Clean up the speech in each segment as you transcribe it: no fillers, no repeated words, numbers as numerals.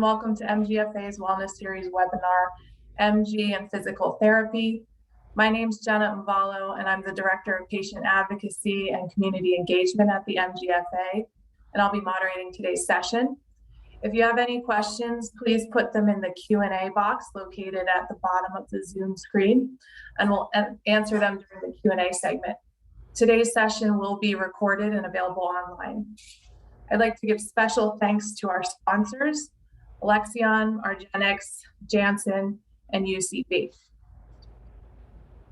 Welcome to MGFA's Wellness Series webinar, MG and Physical Therapy. My name is Jenna Mvalo, and I'm the Director of Patient Advocacy and Community Engagement at the MGFA, and I'll be moderating today's session. If you have any questions, please put them in the Q&A box located at the bottom of the Zoom screen, and we'll answer them during the Q&A segment. Today's session will be recorded and available online. I'd like to give special thanks to our sponsors, Alexion, Argenx, Janssen, and UCB.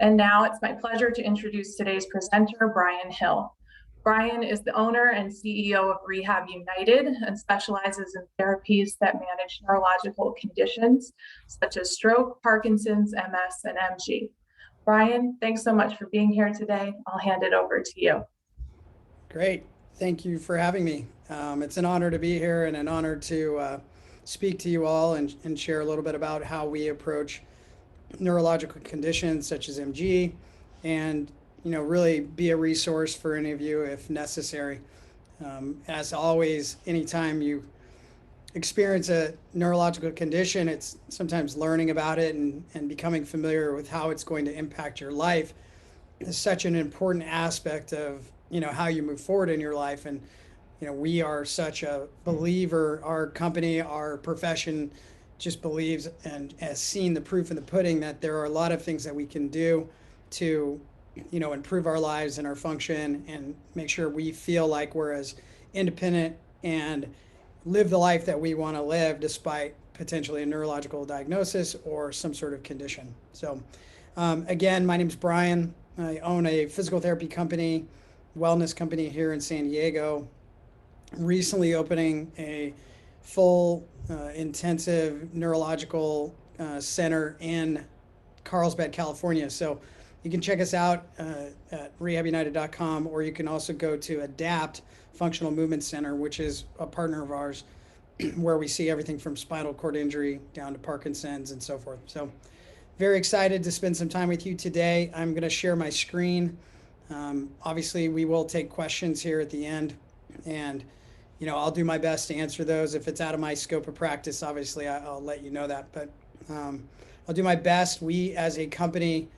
And now it's my pleasure to introduce today's presenter, Bryan Hill. Bryan is the owner and CEO of Rehab United and specializes in therapies that manage neurological conditions such as stroke, Parkinson's, MS, and MG. Bryan, thanks so much for being here today. I'll hand it over to you. Great. Thank you for having me. It's an honor to be here and an honor to speak to you all and share a little bit about how we approach neurological conditions such as MG and, really be a resource for any of you if necessary. As always, anytime you experience a neurological condition, it's sometimes learning about it and becoming familiar with how it's going to impact your life is such an important aspect of how you move forward in your life. And we are such a believer, our company, our profession just believes and has seen the proof in the pudding that there are a lot of things that we can do to improve our lives and our function and make sure we feel like we're as independent and live the life that we want to live despite potentially a neurological diagnosis or some sort of condition. So again, my name's Bryan. I own a physical therapy company, wellness company here in San Diego, recently opening a full intensive neurological center in Carlsbad, California. So you can check us out at rehabunited.com, or you can also go to ADAPT Functional Movement Center, which is a partner of ours, where we see everything from spinal cord injury down to Parkinson's and so forth. So very excited to spend some time with you today. I'm going to share my screen. Obviously, we will take questions here at the end, and I'll do my best to answer those. If it's out of my scope of practice, obviously, I'll let you know that. But I'll do my best. We, as a company,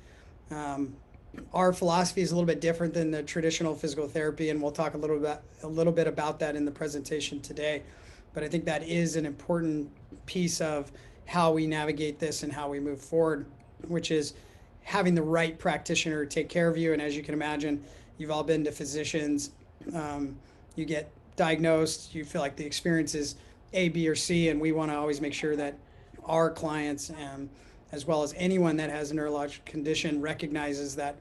our philosophy is a little bit different than the traditional physical therapy, and we'll talk a little bit about that in the presentation today. But I think that is an important piece of how we navigate this and how we move forward, which is having the right practitioner take care of you. And as you can imagine, you've all been to physicians. You get diagnosed, you feel like the experience is A, B, or C, and we want to always make sure that our clients, as well as anyone that has a neurological condition, recognizes that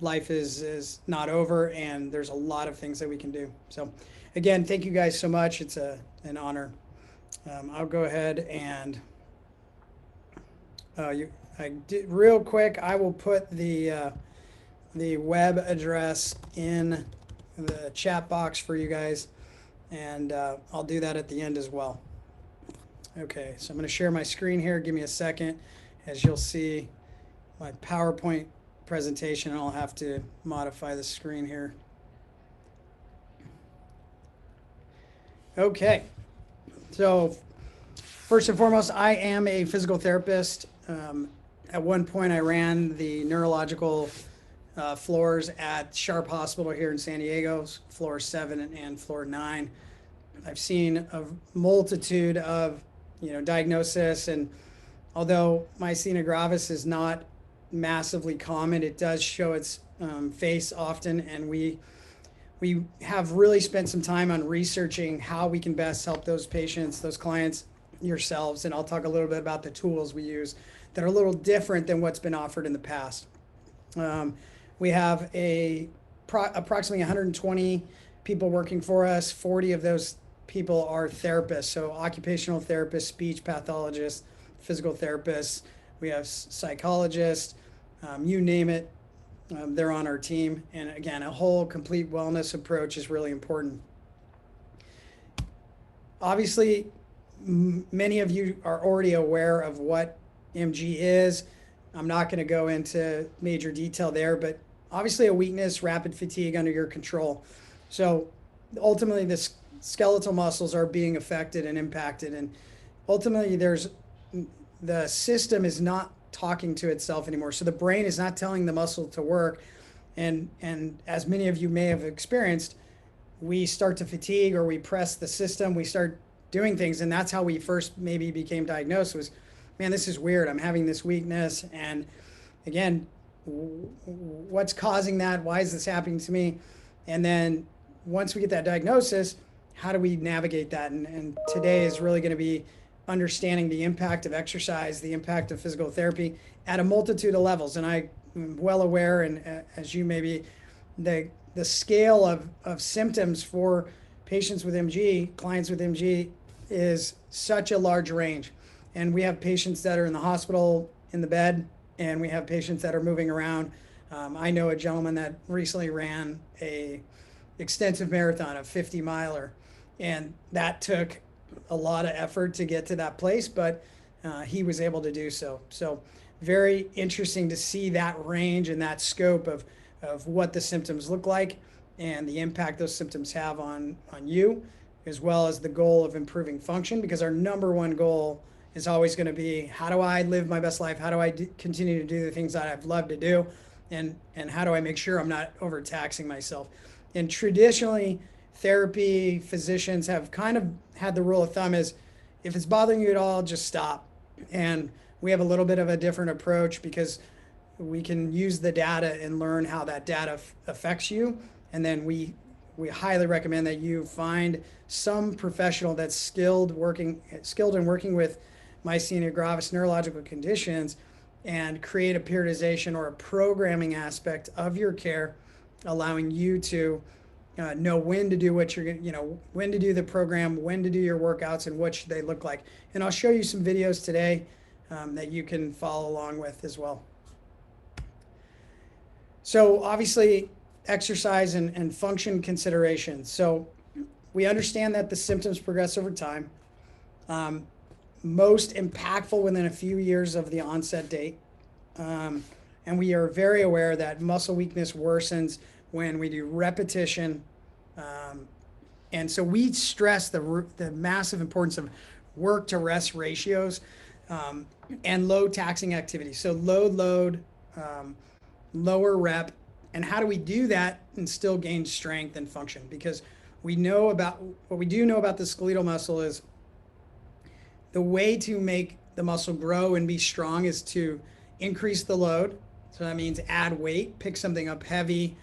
life is not over and there's a lot of things that we can do. So again, thank you guys so much. It's an honor. I'll go ahead and real quick, I will put the web address in the chat box for you guys, and I'll do that at the end as well. Okay, so I'm going to share my screen here. Give me a second. As you'll see, my PowerPoint presentation, I'll have to modify the screen here. Okay, so first and foremost, I am a physical therapist. At one point, I ran the neurological floors at Sharp Hospital here in San Diego, floor 7 and floor 9. I've seen a multitude of diagnosis, and although myasthenia gravis is not massively common, it does show its face often, and we have really spent some time on researching how we can best help those patients, those clients, yourselves, and I'll talk a little bit about the tools we use that are a little different than what's been offered in the past. We have approximately 120 people working for us. 40 of those people are therapists, so occupational therapists, speech pathologists, physical therapists. We have psychologists, you name it, they're on our team. And again, a whole complete wellness approach is really important. Obviously, many of you are already aware of what MG is. I'm not going to go into major detail there, but obviously a weakness, rapid fatigue under your control. So ultimately the skeletal muscles are being affected and impacted, and ultimately the system is not talking to itself anymore. So the brain is not telling the muscle to work. And as many of you may have experienced, we start to fatigue or we press the system, we start doing things. And that's how we first maybe became diagnosed was, man, this is weird. I'm having this weakness. And again, what's causing that? Why is this happening to me? And then once we get that diagnosis, how do we navigate that? And today is really going to be understanding the impact of exercise, the impact of physical therapy at a multitude of levels. And I'm well aware, and as you may be, the scale of symptoms for patients with MG, clients with MG, is such a large range. And we have patients that are in the hospital in the bed, and we have patients that are moving around. I know a gentleman that recently ran a extensive marathon, a 50-miler, and that took a lot of effort to get to that place, but he was able to do so. So very interesting to see that range and that scope of what the symptoms look like and the impact those symptoms have on you, as well as the goal of improving function, because our number one goal is always going to be, how do I live my best life? How do I continue to do the things that I've loved to do? And how do I make sure I'm not overtaxing myself? And traditionally, therapy physicians have kind of had the rule of thumb is, if it's bothering you at all, just stop. And we have a little bit of a different approach because we can use the data and learn how that data affects you. And then we highly recommend that you find some professional that's skilled in working with myasthenia gravis neurological conditions and create a periodization or a programming aspect of your care, allowing you to know when to do what you're, when to do the program, when to do your workouts, and what should they look like. And I'll show you some videos today that you can follow along with as well. So obviously, exercise and function considerations. So we understand that the symptoms progress over time. Most impactful within a few years of the onset date. And we are very aware that muscle weakness worsens when we do repetition. And so we stress the massive importance of work to rest ratios and low taxing activity. So load, lower rep. And how do we do that and still gain strength and function? Because we know about what we do know about the skeletal muscle is the way to make the muscle grow and be strong is to increase the load. So that means add weight, pick something up heavy.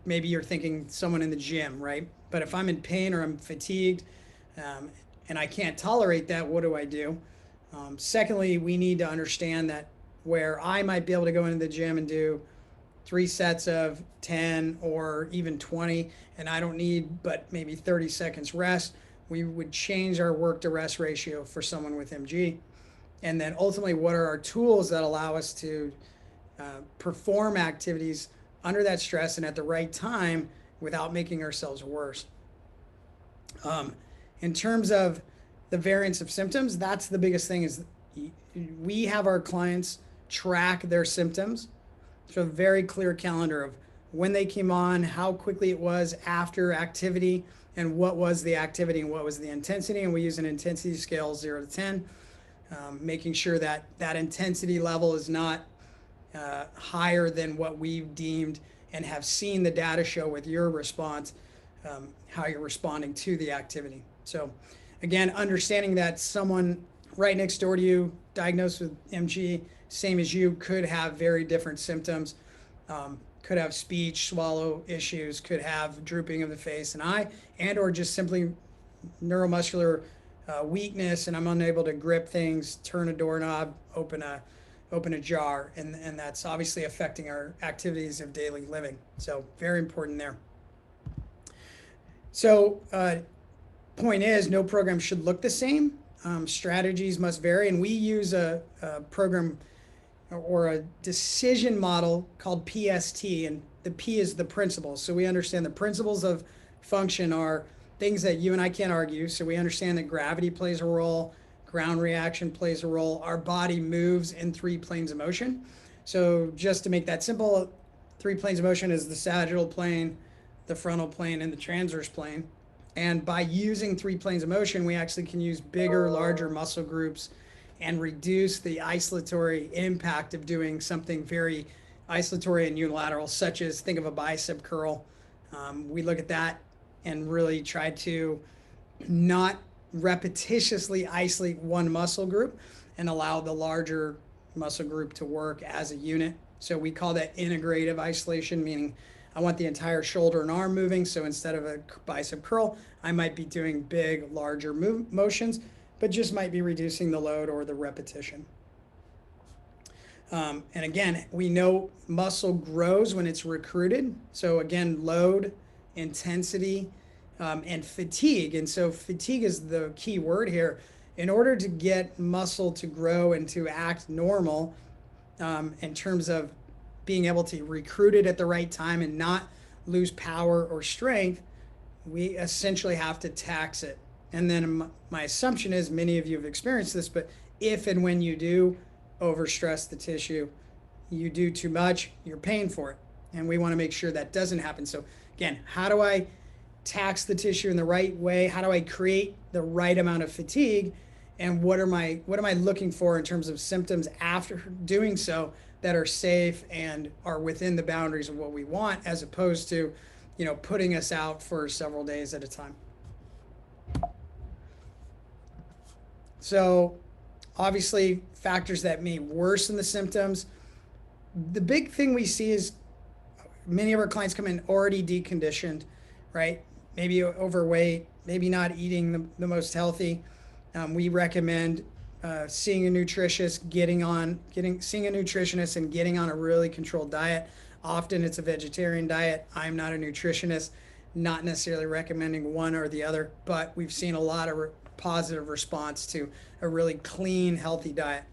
Maybe you're thinking someone in the gym, right? But if I'm in pain or I'm fatigued and I can't tolerate that, what do I do? Secondly, we need to understand that where I might be able to go into the gym and do 3 sets of 10 or even 20, and I don't need but maybe 30 seconds rest, we would change our work to rest ratio for someone with MG. And then ultimately, what are our tools that allow us to perform activities under that stress and at the right time without making ourselves worse? In terms of the variance of symptoms, that's the biggest thing, is we have our clients track their symptoms. So a very clear calendar of when they came on, how quickly it was after activity, and what was the activity and what was the intensity. And we use an intensity scale 0 to 10, making sure that that intensity level is not higher than what we've deemed and have seen the data show with your response, how you're responding to the activity. So again, understanding that someone right next door to you diagnosed with MG, same as you, could have very different symptoms, could have speech, swallow issues, could have drooping of the face and eye, and or just simply neuromuscular weakness, and I'm unable to grip things, turn a doorknob, open a jar, and that's obviously affecting our activities of daily living. So very important there. So point is, no program should look the same. Strategies must vary, and we use a program or a decision model called PST, and the P is the principles. So we understand the principles of function are things that you and I can't argue. So we understand that gravity plays a role, ground reaction plays a role, our body moves in 3 planes of motion. So just to make that simple, 3 planes of motion is the sagittal plane, the frontal plane, and the transverse plane. And by using 3 planes of motion, we actually can use bigger, larger muscle groups and reduce the isolatory impact of doing something very isolatory and unilateral, such as think of a bicep curl. We look at that and really try to not repetitiously isolate one muscle group and allow the larger muscle group to work as a unit. So we call that integrative isolation, meaning I want the entire shoulder and arm moving. So instead of a bicep curl, I might be doing big, larger motions, but just might be reducing the load or the repetition. And again, we know muscle grows when it's recruited. So again, load, intensity, and fatigue. And so fatigue is the key word here. In order to get muscle to grow and to act normal, in terms of being able to recruit it at the right time and not lose power or strength, we essentially have to tax it. And then my assumption is many of you have experienced this, but if and when you do overstress the tissue, you do too much, you're paying for it. And we want to make sure that doesn't happen. So again, how do I tax the tissue in the right way? How do I create the right amount of fatigue? And what am I looking for in terms of symptoms after doing so that are safe and are within the boundaries of what we want, as opposed to, putting us out for several days at a time. So obviously factors that may worsen the symptoms. The big thing we see is many of our clients come in already deconditioned, right? Maybe overweight, maybe not eating the most healthy. We recommend seeing a nutritionist, seeing a nutritionist and getting on a really controlled diet. Often it's a vegetarian diet. I'm not a nutritionist, not necessarily recommending one or the other, but we've seen a lot of positive response to a really clean, healthy diet.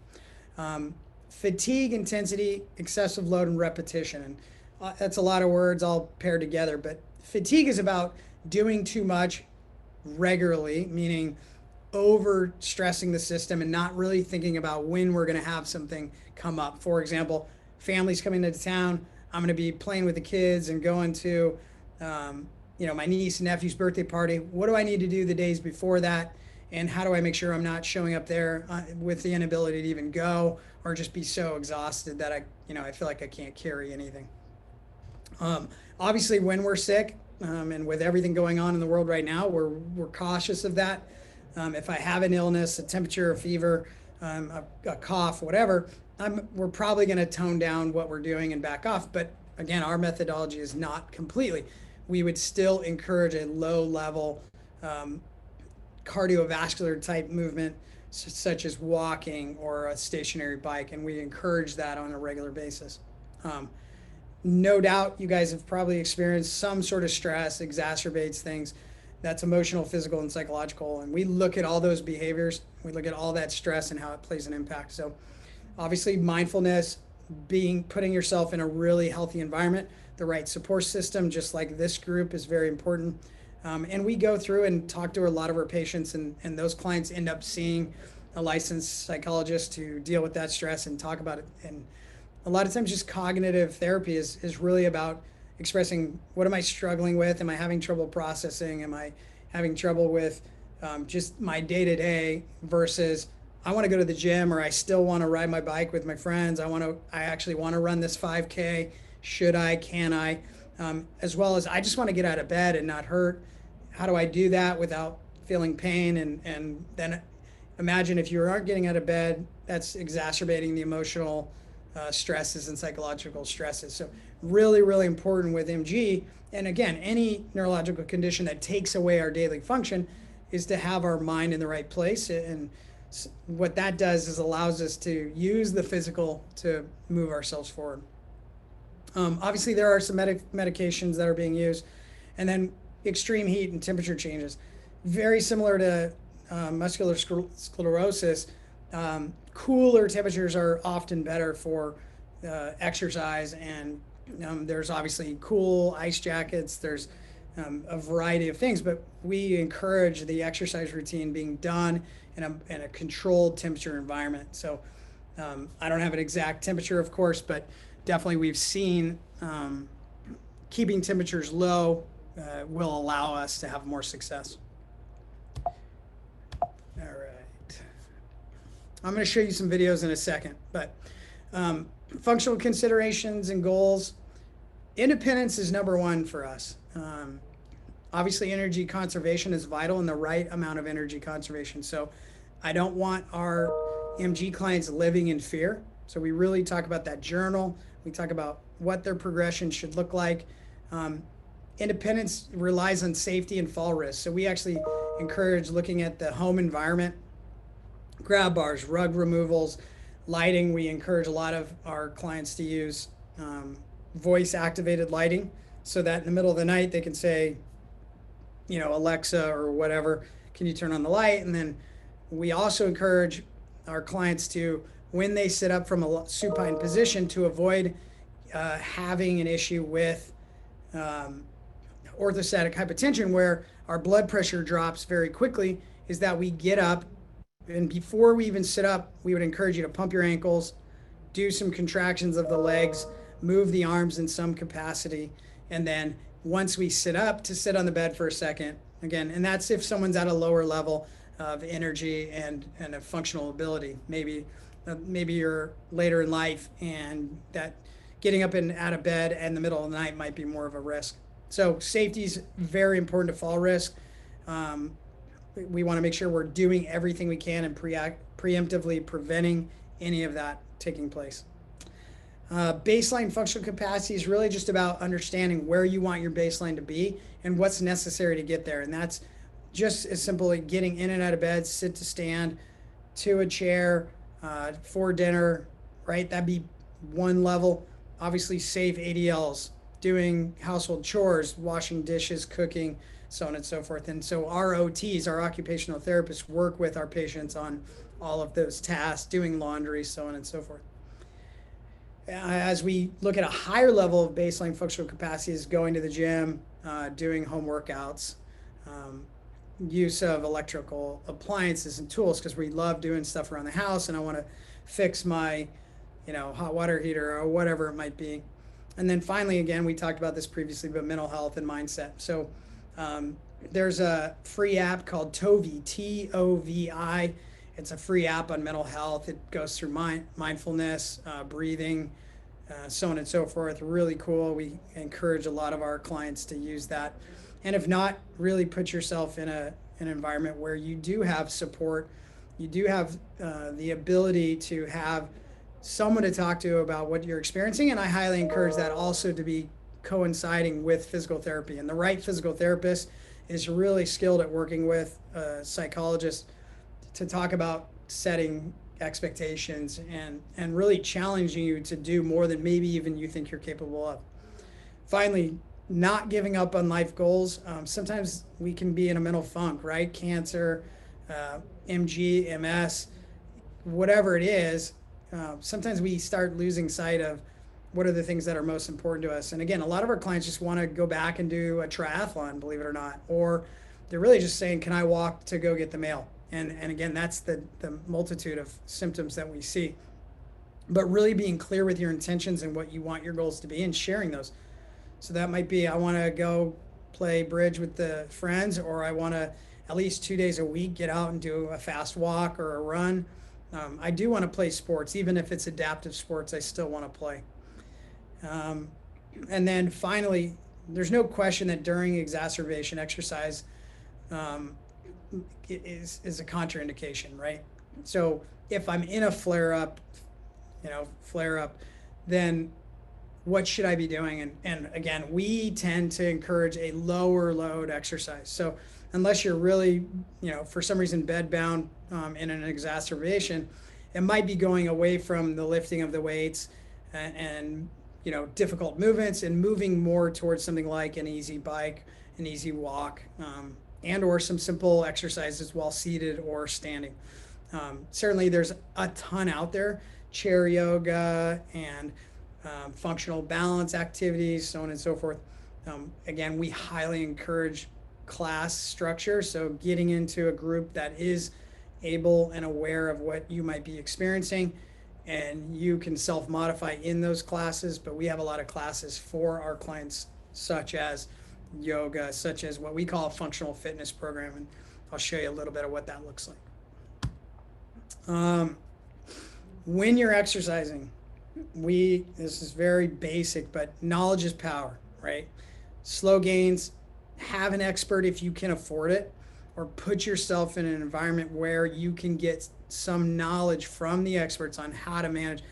Fatigue, intensity, excessive load, and repetition. And that's a lot of words all paired together, but fatigue is about doing too much regularly, meaning over stressing the system and not really thinking about when we're going to have something come up. For example, families coming into town, I'm going to be playing with the kids and going to, my niece and nephew's birthday party. What do I need to do the days before that? And how do I make sure I'm not showing up there with the inability to even go, or just be so exhausted that I feel like I can't carry anything. Obviously, when we're sick, and with everything going on in the world right now, we're cautious of that. If I have an illness, a temperature, a fever, a cough, whatever, we're probably going to tone down what we're doing and back off. But again, our methodology is not completely. We would still encourage a low level cardiovascular type movement, such as walking or a stationary bike, and we encourage that on a regular basis. No doubt you guys have probably experienced some sort of stress exacerbates things. That's emotional, physical, and psychological. And we look at all those behaviors. We look at all that stress and how it plays an impact. So obviously mindfulness, putting yourself in a really healthy environment, the right support system, just like this group, is very important. And we go through and talk to a lot of our patients, and those clients end up seeing a licensed psychologist to deal with that stress and talk about it. And a lot of times just cognitive therapy is really about expressing, what am I struggling with? Am I having trouble processing? Am I having trouble with just my day-to-day versus I want to go to the gym, or I still want to ride my bike with my friends. I actually want to run this 5K. Should I? Can I? As well as I just want to get out of bed and not hurt. How do I do that without feeling pain? And then imagine if you aren't getting out of bed, that's exacerbating the emotional stresses and psychological stresses. So really, really important with MG. And again, any neurological condition that takes away our daily function is to have our mind in the right place. And what that does is allows us to use the physical to move ourselves forward. Obviously, there are some medications that are being used. And then extreme heat and temperature changes. Very similar to muscular sclerosis, cooler temperatures are often better for exercise, and there's obviously cool ice jackets, there's a variety of things, but we encourage the exercise routine being done in a controlled temperature environment. So I don't have an exact temperature, of course, but definitely we've seen keeping temperatures low will allow us to have more success. All right. I'm going to show you some videos in a second, but functional considerations and goals. Independence is number one for us. Obviously, energy conservation is vital, and the right amount of energy conservation. So I don't want our MG clients living in fear. So we really talk about that journal. We talk about what their progression should look like. Independence relies on safety and fall risk. So we actually encourage looking at the home environment, grab bars, rug removals, lighting. We encourage a lot of our clients to use voice activated lighting, so that in the middle of the night they can say, Alexa or whatever, can you turn on the light? And then we also encourage our clients to, when they sit up from a supine position, to avoid having an issue with orthostatic hypotension, where our blood pressure drops very quickly, is that we get up, and before we even sit up, we would encourage you to pump your ankles, do some contractions of the legs, move the arms in some capacity, and then once we sit up, to sit on the bed for a second again. And that's if someone's at a lower level of energy and a functional ability. Maybe you're later in life, and that getting up and out of bed in the middle of the night might be more of a risk. So safety is very important to fall risk. We want to make sure we're doing everything we can and preemptively preventing any of that taking place. Baseline functional capacity is really just about understanding where you want your baseline to be and what's necessary to get there. And that's just as simple as getting in and out of bed, sit to stand, to a chair, for dinner, right? That'd be one level. Obviously, safe ADLs, doing household chores, washing dishes, cooking, so on and so forth. And so our OTs, our occupational therapists, work with our patients on all of those tasks, doing laundry, so on and so forth. As we look at a higher level of baseline functional capacity, is going to the gym, doing home workouts, use of electrical appliances and tools, because we love doing stuff around the house, and I want to fix my hot water heater or whatever it might be. And then finally, again, we talked about this previously, but mental health and mindset. So there's a free app called Tovi, Tovi. It's a free app on mental health. It goes through mindfulness, breathing, so on and so forth. Really cool. We encourage a lot of our clients to use that. And if not, really put yourself in an environment where you do have support. You do have the ability to have someone to talk to about what you're experiencing. And I highly encourage that also to be coinciding with physical therapy. And the right physical therapist is really skilled at working with a psychologist to talk about setting expectations and really challenging you to do more than maybe even you think you're capable of. Finally, not giving up on life goals. Sometimes we can be in a mental funk, right? Cancer, MG, MS, whatever it is. Sometimes we start losing sight of what are the things that are most important to us. And again, a lot of our clients just want to go back and do a triathlon, believe it or not, or they're really just saying, can I walk to go get the mail? And again, that's the multitude of symptoms that we see. But really being clear with your intentions and what you want your goals to be, and sharing those. So that might be, I want to go play bridge with the friends, or I want to at least 2 days a week get out and do a fast walk or a run. I do want to play sports, even if it's adaptive sports, I still want to play. And then finally, there's no question that during exacerbation, exercise is a contraindication, right? So if I'm in a flare-up, then what should I be doing? And again, we tend to encourage a lower load exercise. So unless you're really, for some reason bedbound in an exacerbation, it might be going away from the lifting of the weights and difficult movements, and moving more towards something like an easy bike, an easy walk, and or some simple exercises while seated or standing. Certainly there's a ton out there, chair yoga and functional balance activities, so on and so forth. Again, we highly encourage class structure, so getting into a group that is able and aware of what you might be experiencing, and you can self-modify in those classes. But we have a lot of classes for our clients, such as yoga, such as what we call a functional fitness program. And I'll show you a little bit of what that looks like. When you're exercising, this is very basic, but knowledge is power, right? Slow gains, have an expert if you can afford it, or put yourself in an environment where you can get some knowledge from the experts on how to manage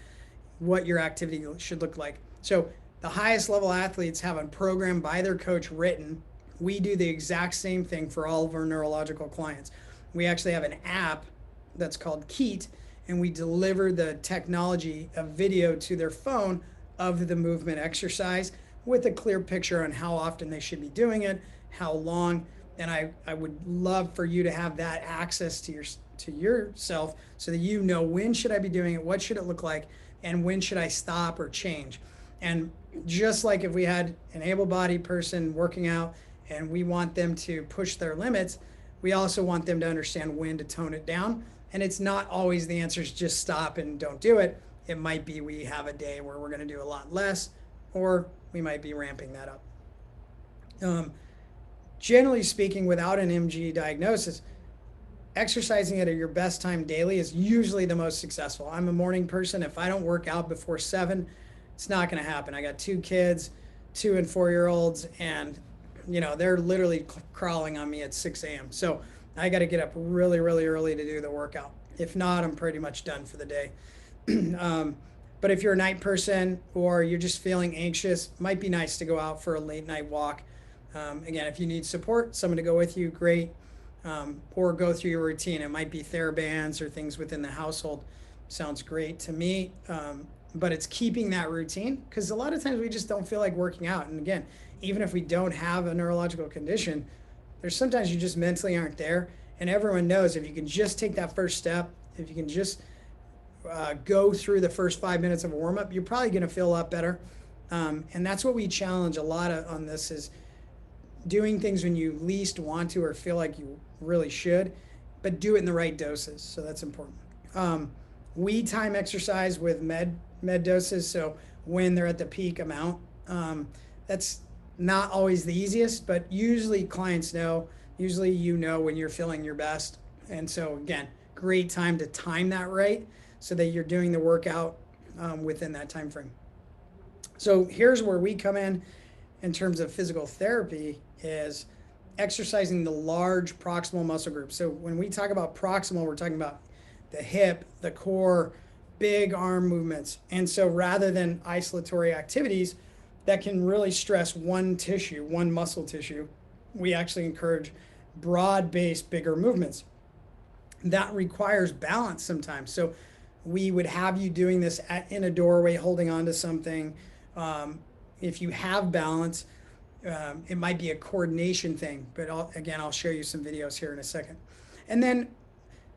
what your activity should look like. So the highest level athletes have a program by their coach written. We do the exact same thing for all of our neurological clients. We actually have an app that's called Keat, and we deliver the technology of video to their phone of the movement exercise with a clear picture on how often they should be doing it, how long. And I would love for you to have that access to yourself so that you know, when should I be doing it, what should it look like, and when should I stop or change. And just like if we had an able-bodied person working out and we want them to push their limits, we also want them to understand when to tone it down. And it's not always the answer is just stop and don't do it. It might be we have a day where we're going to do a lot less, or we might be ramping that up. Generally speaking, without an MG diagnosis, exercising at your best time daily is usually the most successful. I'm a morning person. If I don't work out before 7, it's not going to happen. I got 2 kids, 2 and 4-year-olds, and they're literally crawling on me at 6 a.m. So I got to get up really, really early to do the workout. If not, I'm pretty much done for the day. But if you're a night person or you're just feeling anxious, it might be nice to go out for a late night walk. Again, if you need support, someone to go with you, great. Or go through your routine. It might be TheraBands or things within the household. Sounds great to me. But it's keeping that routine, because a lot of times we just don't feel like working out. And again, even if we don't have a neurological condition, there's sometimes you just mentally aren't there. And everyone knows if you can just take that first step, if you can just go through the first 5 minutes of a warm-up, you're probably going to feel a lot better. And that's what we challenge a lot on this, is doing things when you least want to or feel like you really should, but do it in the right doses. So that's important. We time exercise with med doses, so when they're at the peak amount. That's not always the easiest, but usually clients know, usually when you're feeling your best. And so again, great time to time that right so that you're doing the workout within that time frame. So here's where we come in terms of physical therapy, is exercising the large proximal muscle groups. So when we talk about proximal, we're talking about the hip, the core, big arm movements. And so rather than isolatory activities that can really stress one muscle tissue, we actually encourage broad-based, bigger movements. That requires balance sometimes. So we would have you doing this in a doorway, holding on to something. If you have balance, it might be a coordination thing, but I'll show you some videos here in a second. And then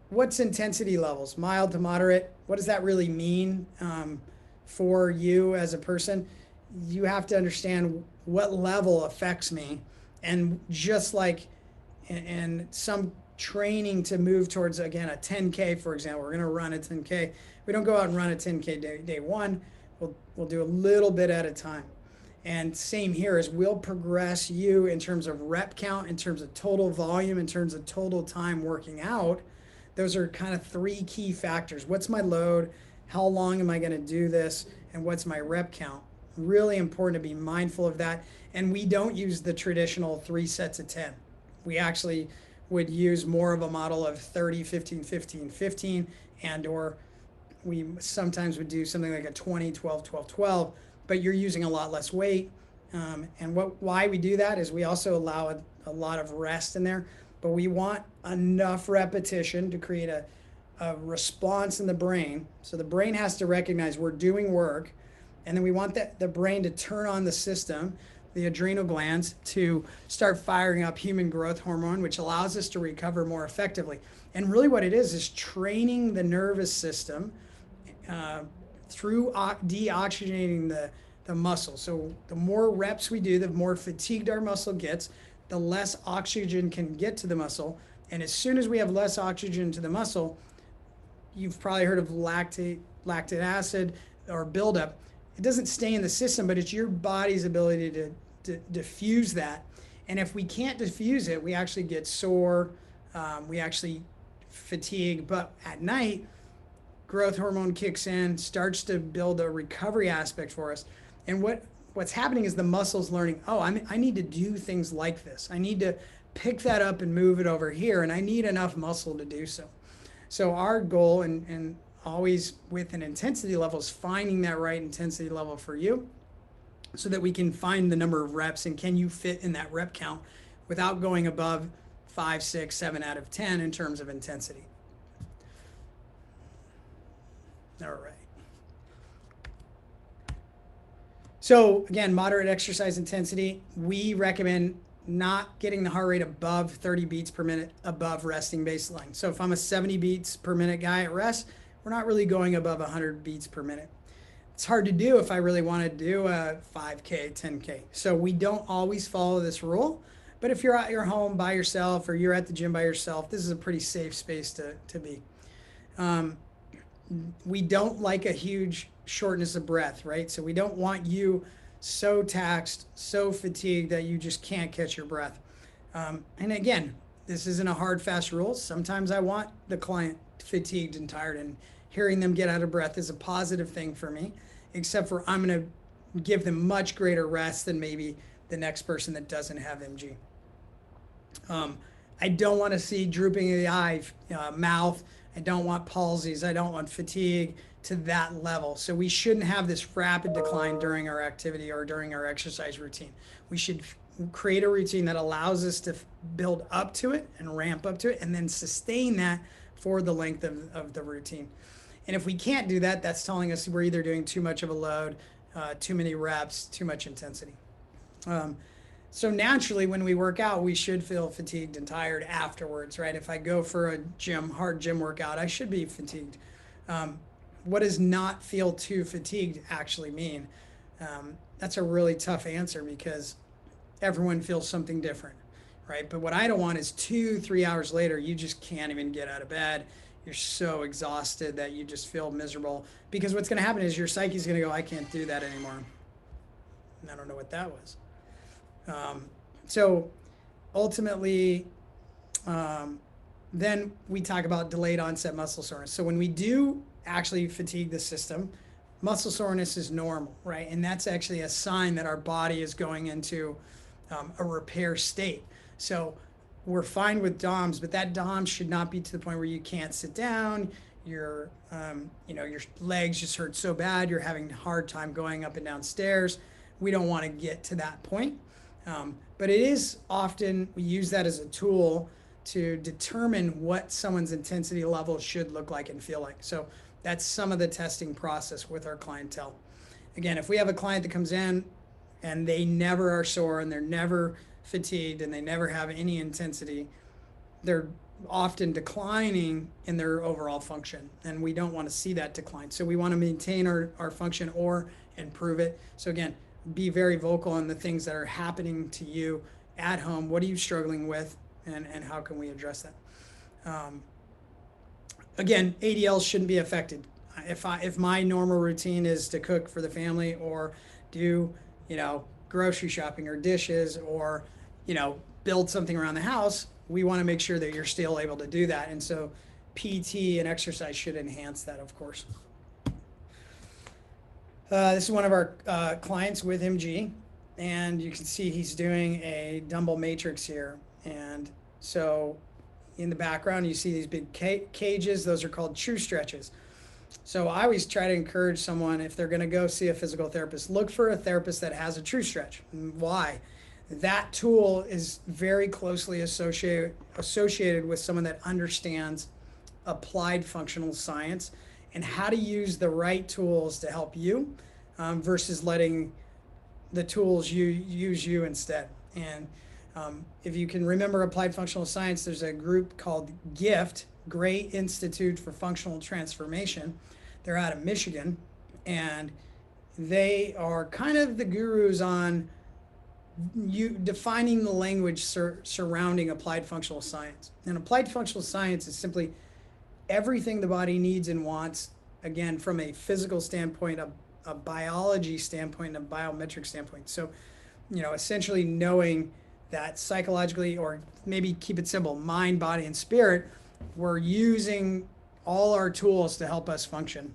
what's intensity levels? Mild to moderate. What does that really mean for you as a person? You have to understand what level affects me. And just like in some training to move towards, again, a 10K, for example, we're going to run a 10K. We don't go out and run a 10K day one. We'll do a little bit at a time. And same here, is we'll progress you in terms of rep count, in terms of total volume, in terms of total time working out. Those are kind of 3 key factors. What's my load? How long am I going to do this? And what's my rep count? Really important to be mindful of that. And we don't use the traditional 3 sets of 10. We actually would use more of a model of 30, 15, 15, 15, and or we sometimes would do something like a 20, 12, 12, 12, but you're using a lot less weight. And why we do that is we also allow a lot of rest in there, but we want enough repetition to create a response in the brain. So the brain has to recognize we're doing work, and then we want the brain to turn on the system, the adrenal glands, to start firing up human growth hormone, which allows us to recover more effectively. And really what it is training the nervous system through deoxygenating the muscle. So the more reps we do, the more fatigued our muscle gets, the less oxygen can get to the muscle. And as soon as we have less oxygen to the muscle, you've probably heard of lactic acid or buildup. It doesn't stay in the system, but it's your body's ability to diffuse that. And if we can't diffuse it, we actually get sore, we actually fatigue. But at night, growth hormone kicks in, starts to build a recovery aspect for us. And what's happening is the muscle's learning, oh, I need to do things like this. I need to pick that up and move it over here, and I need enough muscle to do so. So our goal, and always with an intensity level, is finding that right intensity level for you so that we can find the number of reps and can you fit in that rep count without going above 5, 6, 7 out of 10 in terms of intensity. All right. So again, moderate exercise intensity, we recommend not getting the heart rate above 30 beats per minute above resting baseline. So if I'm a 70 beats per minute guy at rest, we're not really going above 100 beats per minute. It's hard to do if I really want to do a 5K, 10K. So we don't always follow this rule, but if you're at your home by yourself or you're at the gym by yourself, this is a pretty safe space to be. We don't like a huge shortness of breath, right? So we don't want you so taxed, so fatigued that you just can't catch your breath. And again, this isn't a hard, fast rule. Sometimes I want the client fatigued and tired, and hearing them get out of breath is a positive thing for me, except for I'm going to give them much greater rest than maybe the next person that doesn't have MG. I don't want to see drooping of the eye, mouth. I don't want palsies. I don't want fatigue to that level. So we shouldn't have this rapid decline during our activity or during our exercise routine. We should create a routine that allows us to build up to it and ramp up to it and then sustain that for the length of the routine. And if we can't do that, that's telling us we're either doing too much of a load, too many reps, too much intensity. So naturally, when we work out, we should feel fatigued and tired afterwards, right? If I go for a hard gym workout, I should be fatigued. What does not feel too fatigued actually mean? That's a really tough answer because everyone feels something different, right? But what I don't want is 2-3 hours later, you just can't even get out of bed. You're so exhausted that you just feel miserable, because what's going to happen is your psyche's going to go, I can't do that anymore. And I don't know what that was. So ultimately, then we talk about delayed onset muscle soreness. So when we do actually fatigue the system, muscle soreness is normal, right? And that's actually a sign that our body is going into a repair state. So we're fine with DOMS, but that DOMS should not be to the point where you can't sit down. Your legs just hurt so bad, you're having a hard time going up and down stairs. We don't want to get to that point. But it is often, we use that as a tool to determine what someone's intensity level should look like and feel like. So that's some of the testing process with our clientele. Again, if we have a client that comes in and they never are sore and they're never fatigued and they never have any intensity, they're often declining in their overall function. And we don't want to see that decline. So we want to maintain our function or improve it. So again, be very vocal on the things that are happening to you at home. What are you struggling with, and how can we address that? Again, ADLs shouldn't be affected. If my normal routine is to cook for the family or do, grocery shopping or dishes or, build something around the house, we want to make sure that you're still able to do that. And so PT and exercise should enhance that, of course. This is one of our clients with MG, and you can see he's doing a Dumbbell Matrix here. And so in the background, you see these big cages. Those are called true stretches. So I always try to encourage someone, if they're going to go see a physical therapist, look for a therapist that has a true stretch. Why? That tool is very closely associated with someone that understands applied functional science and how to use the right tools to help you versus letting the tools use you instead. And if you can remember applied functional science, there's a group called GIFT, Gray Institute for Functional Transformation. They're out of Michigan, and they are kind of the gurus on defining the language surrounding applied functional science. And applied functional science is simply everything the body needs and wants, again, from a physical standpoint, a biology standpoint, and a biometric standpoint. So, essentially knowing that psychologically, or maybe keep it simple, mind, body, and spirit, we're using all our tools to help us function.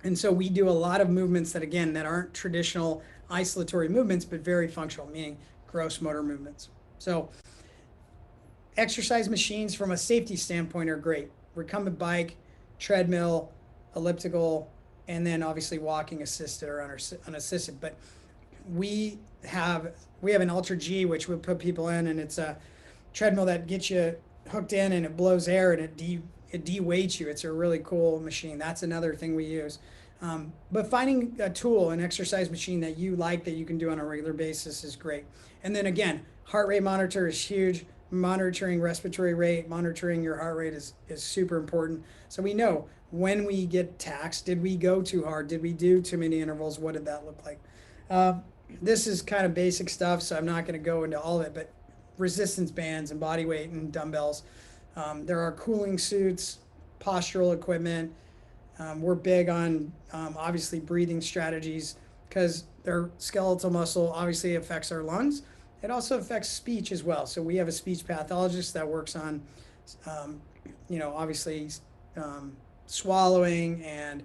And so we do a lot of movements that, again, that aren't traditional isolatory movements, but very functional, meaning gross motor movements. So exercise machines from a safety standpoint are great. Recumbent bike, treadmill, elliptical, and then obviously walking assisted or unassisted. But we have an Ultra G, which we put people in, and it's a treadmill that gets you hooked in and it blows air and it de-weights you. It's a really cool machine. That's another thing we use. But finding a tool, an exercise machine that you like, that you can do on a regular basis, is great. And then again, heart rate monitor is huge. Monitoring respiratory rate, monitoring your heart rate is super important. So we know when we get taxed, did we go too hard? Did we do too many intervals? What did that look like? This is kind of basic stuff, so I'm not going to go into all of it, but resistance bands and body weight and dumbbells. There are cooling suits, postural equipment. We're big on obviously breathing strategies, because their skeletal muscle obviously affects our lungs. It also affects speech as well. So we have a speech pathologist that works on, obviously swallowing and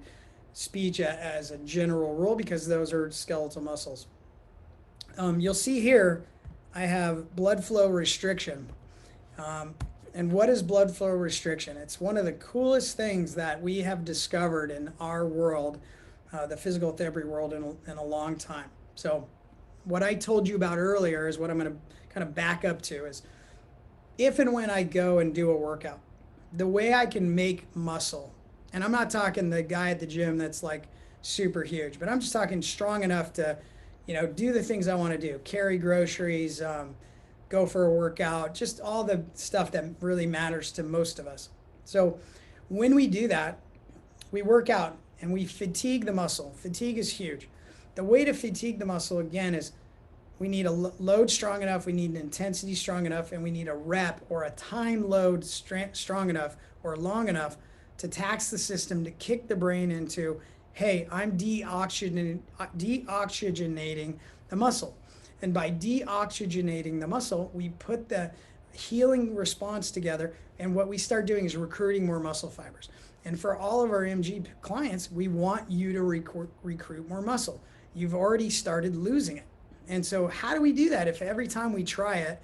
speech as a general rule, because those are skeletal muscles. You'll see here, I have blood flow restriction. And what is blood flow restriction? It's one of the coolest things that we have discovered in our world, the physical therapy world, in a long time. So what I told you about earlier is what I'm going to kind of back up to, is if and when I go and do a workout, the way I can make muscle, and I'm not talking the guy at the gym that's like super huge, but I'm just talking strong enough to, do the things I want to do, carry groceries, go for a workout, just all the stuff that really matters to most of us. So when we do that, we work out and we fatigue the muscle. Fatigue is huge. The way to fatigue the muscle, again, is we need a load strong enough, we need an intensity strong enough, and we need a rep or a time load strong enough or long enough to tax the system, to kick the brain into, hey, I'm deoxygenating the muscle. And by deoxygenating the muscle, we put the healing response together, and what we start doing is recruiting more muscle fibers. And for all of our MG clients, we want you to recruit more muscle. You've already started losing it. And so how do we do that if every time we try it,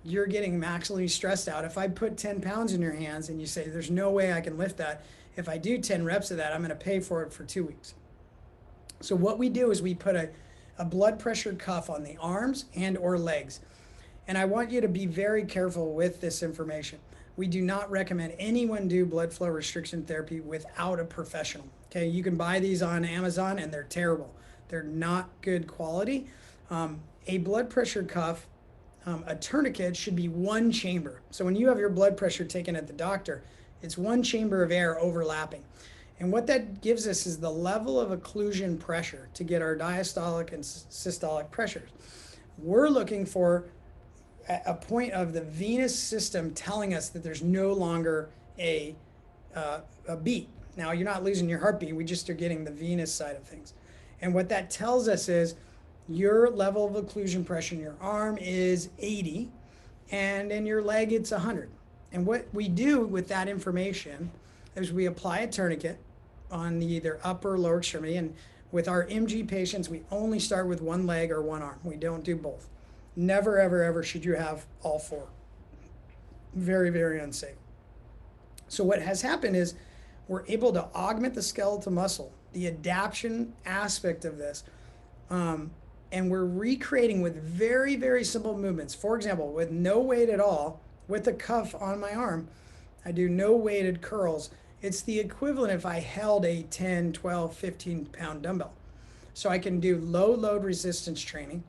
you're getting maximally stressed out? If I put 10 pounds in your hands and you say, there's no way I can lift that, if I do 10 reps of that, I'm going to pay for it for 2 weeks. So what we do is we put a blood pressure cuff on the arms and or legs. And I want you to be very careful with this information. We do not recommend anyone do blood flow restriction therapy without a professional. Okay, you can buy these on Amazon and they're terrible. They're not good quality. A blood pressure cuff, a tourniquet, should be one chamber. So when you have your blood pressure taken at the doctor, it's one chamber of air overlapping. And what that gives us is the level of occlusion pressure to get our diastolic and systolic pressures. We're looking for a point of the venous system telling us that there's no longer a beat. Now, you're not losing your heartbeat, we just are getting the venous side of things. And what that tells us is your level of occlusion pressure in your arm is 80, and in your leg it's 100. And what we do with that information is we apply a tourniquet on the either upper or lower extremity. And with our MG patients, we only start with one leg or one arm. We don't do both. Never, ever, ever should you have all four. Very, very unsafe. So what has happened is we're able to augment the skeletal muscle, the adaptation aspect of this, and we're recreating with very, very simple movements. For example, with no weight at all, with a cuff on my arm, I do no weighted curls. It's the equivalent if I held a 10, 12, 15 pound dumbbell. So I can do low load resistance training,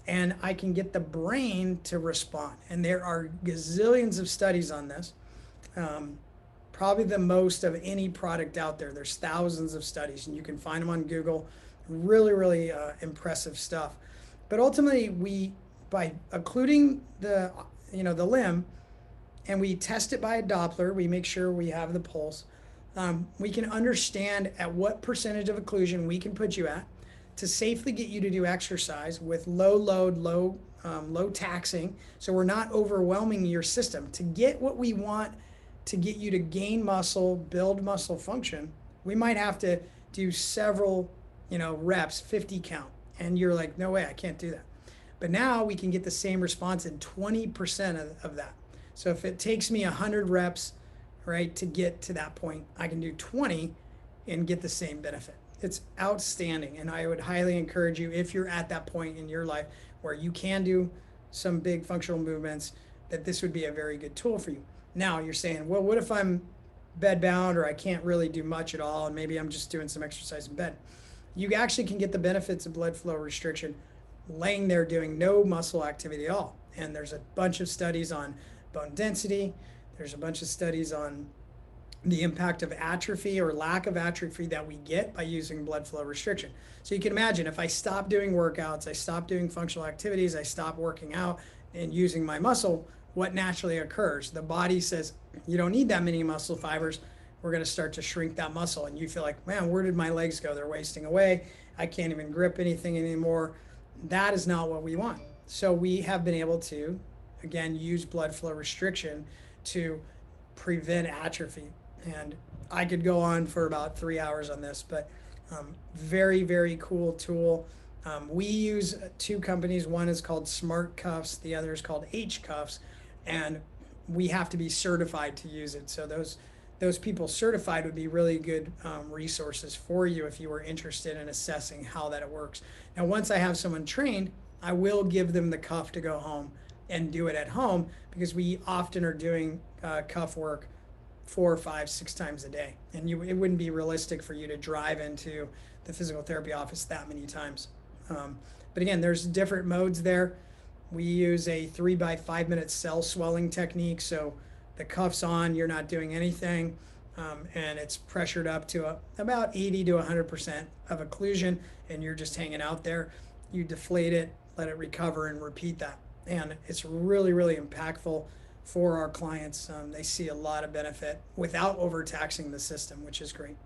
and I can get the brain to respond. And there are gazillions of studies on this, probably the most of any product out there. There's thousands of studies, and you can find them on Google. Really, really impressive stuff. But ultimately, by occluding the limb, and we test it by a Doppler, we make sure we have the pulse. We can understand at what percentage of occlusion we can put you at to safely get you to do exercise with low load, low low taxing, so we're not overwhelming your system. To get what we want, to get you to gain muscle, build muscle function, we might have to do several, reps, 50 count. And you're like, no way, I can't do that. But now we can get the same response in 20% of that. So if it takes me 100 reps, right, to get to that point, I can do 20 and get the same benefit. It's outstanding. And I would highly encourage you, if you're at that point in your life where you can do some big functional movements, that this would be a very good tool for you. Now you're saying, well, what if I'm bed bound or I can't really do much at all, and maybe I'm just doing some exercise in bed? You actually can get the benefits of blood flow restriction laying there doing no muscle activity at all. And there's a bunch of studies on bone density. There's a bunch of studies on the impact of atrophy or lack of atrophy that we get by using blood flow restriction. So you can imagine, if I stop doing workouts, I stop doing functional activities, I stop working out and using my muscle, what naturally occurs? The body says, you don't need that many muscle fibers. We're going to start to shrink that muscle. And you feel like, man, where did my legs go? They're wasting away. I can't even grip anything anymore. That is not what we want. So we have been able to, again, use blood flow restriction to prevent atrophy. And I could go on for about 3 hours on this, but very, very cool tool. We use two companies. One is called Smart Cuffs. The other is called H Cuffs. And we have to be certified to use it. So those people certified would be really good resources for you if you were interested in assessing how that it works. Now, once I have someone trained, I will give them the cuff to go home and do it at home, because we often are doing cuff work 4, 5, 6 times a day. And it wouldn't be realistic for you to drive into the physical therapy office that many times. But again, there's different modes there. We use a 3 by 5 minute cell swelling technique. So the cuff's on, you're not doing anything, and it's pressured up to about 80 to 100% of occlusion, and you're just hanging out there. You deflate it, let it recover, and repeat that. And it's really, really impactful for our clients. They see a lot of benefit without overtaxing the system, which is great.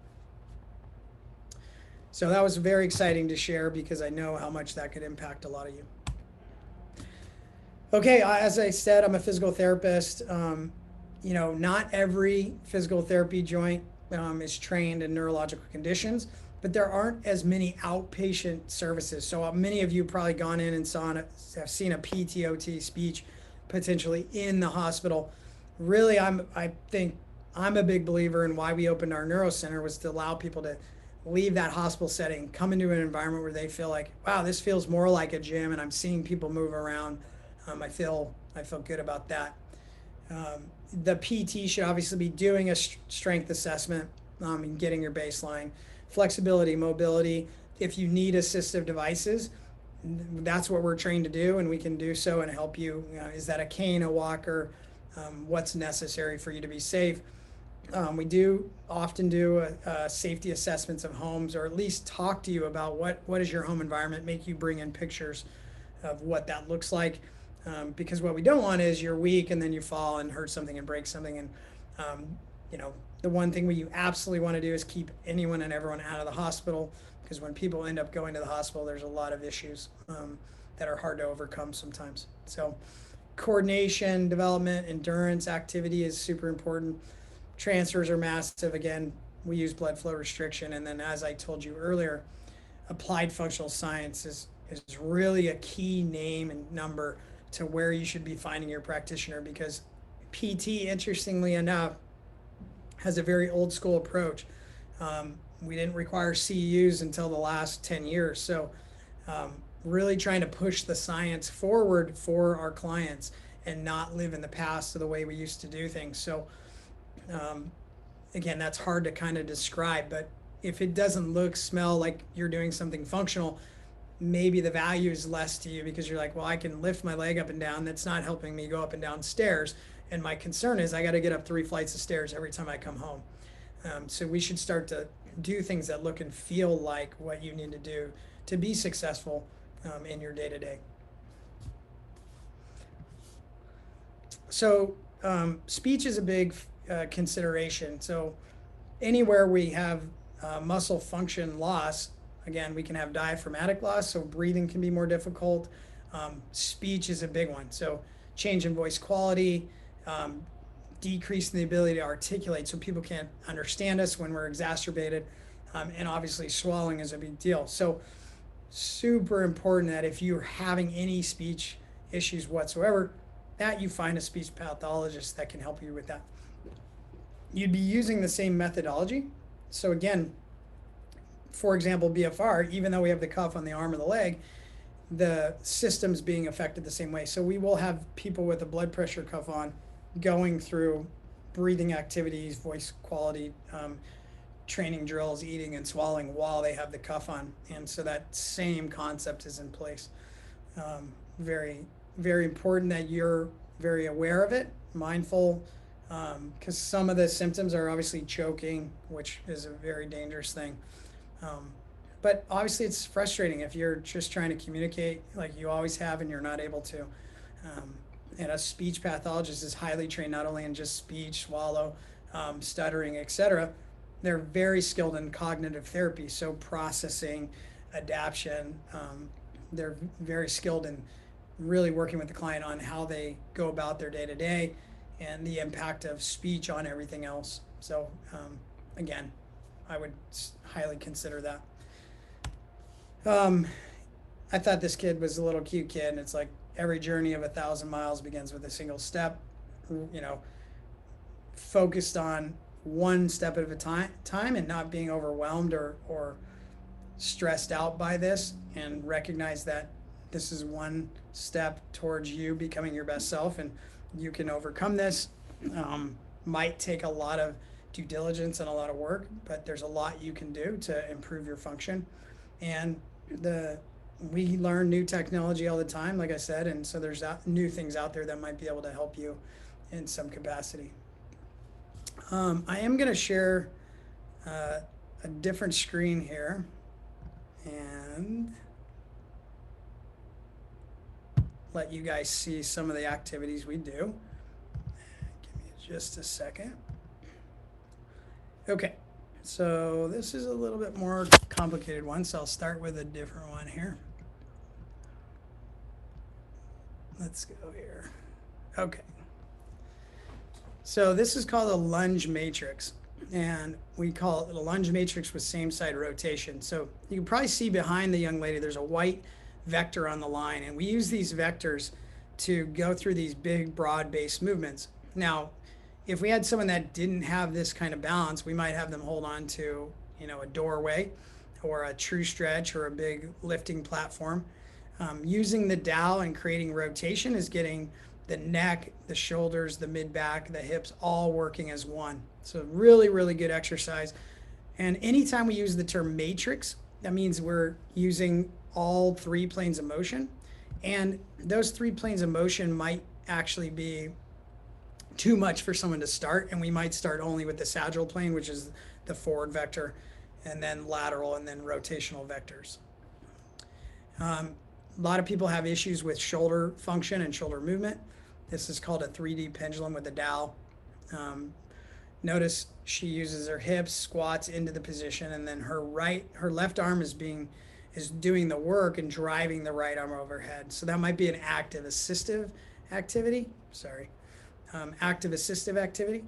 So that was very exciting to share, because I know how much that could impact a lot of you. Okay, as I said, I'm a physical therapist. Not every physical therapy joint is trained in neurological conditions, but there aren't as many outpatient services. So many of you probably gone in and have seen a PTOT, speech, potentially in the hospital. Really, I think I'm a big believer in why we opened our neuro center, was to allow people to leave that hospital setting, come into an environment where they feel like, wow, this feels more like a gym, and I'm seeing people move around. I feel good about that. The PT should obviously be doing a strength assessment and getting your baseline. Flexibility, mobility. If you need assistive devices, that's what we're trained to do, and we can do so and help you. Is that a cane, a walker? What's necessary for you to be safe? We do often do safety assessments of homes, or at least talk to you about what is your home environment, make you bring in pictures of what that looks like. Because what we don't want is you're weak and then you fall and hurt something and break something. And, the one thing you absolutely want to do is keep anyone and everyone out of the hospital, because when people end up going to the hospital, there's a lot of issues that are hard to overcome sometimes. So coordination, development, endurance, activity is super important. Transfers are massive. Again, we use blood flow restriction. And then, as I told you earlier, applied functional science is really a key name and number to where you should be finding your practitioner, because PT, interestingly enough, has a very old school approach. We didn't require CEUs until the last 10 years. So really trying to push the science forward for our clients and not live in the past of the way we used to do things. So again, that's hard to kind of describe, but if it doesn't look, smell like you're doing something functional, maybe the value is less to you, because you're like, well, I can lift my leg up and down. That's not helping me go up and down stairs. And my concern is I got to get up 3 flights of stairs every time I come home. So we should start to do things that look and feel like what you need to do to be successful in your day-to-day. So speech is a big consideration. So anywhere we have muscle function loss, again, we can have diaphragmatic loss, so breathing can be more difficult. Speech is a big one. So change in voice quality, decrease in the ability to articulate so people can't understand us when we're exacerbated. And obviously swallowing is a big deal. So super important that if you're having any speech issues whatsoever, that you find a speech pathologist that can help you with that. You'd be using the same methodology. So again, for example, BFR, even though we have the cuff on the arm or the leg, the system's being affected the same way. So we will have people with a blood pressure cuff on going through breathing activities, voice quality, training drills, eating and swallowing while they have the cuff on. And so that same concept is in place. Very, very important that you're very aware of it, mindful, because some of the symptoms are obviously choking, which is a very dangerous thing. But obviously it's frustrating if you're just trying to communicate like you always have and you're not able to. And a speech pathologist is highly trained not only in just speech, swallow, stuttering, etc. They're very skilled in cognitive therapy, so processing, adaptation. They're very skilled in really working with the client on how they go about their day-to-day and the impact of speech on everything else. So again, I would highly consider that. I thought this kid was a little cute kid, and it's like every journey of 1,000 miles begins with a single step, focused on one step at a time and not being overwhelmed or stressed out by this, and recognize that this is one step towards you becoming your best self, and you can overcome this. Might take a lot of due diligence and a lot of work, but there's a lot you can do to improve your function. And we learn new technology all the time, like I said, and so there's new things out there that might be able to help you in some capacity. I am going to share a different screen here and let you guys see some of the activities we do. Give me just a second. Okay, so this is a little bit more complicated one, so I'll start with a different one here. Let's go here. Okay. So this is called a Lunge Matrix, and we call it a Lunge Matrix with same side rotation. So you can probably see behind the young lady there's a white vector on the line, and we use these vectors to go through these big broad base movements. Now, if we had someone that didn't have this kind of balance, we might have them hold on to, a doorway or a true stretch or a big lifting platform. Using the dowel and creating rotation is getting the neck, the shoulders, the mid-back, the hips all working as one. So really, really good exercise. And anytime we use the term matrix, that means we're using all three planes of motion. And those three planes of motion might actually be too much for someone to start, and we might start only with the sagittal plane, which is the forward vector, and then lateral, and then rotational vectors. A lot of people have issues with shoulder function and shoulder movement. This is called a 3D pendulum with a dowel. Notice she uses her hips, squats into the position, and then her left arm is doing the work and driving the right arm overhead. So that might be an active assistive activity. Active assistive activity.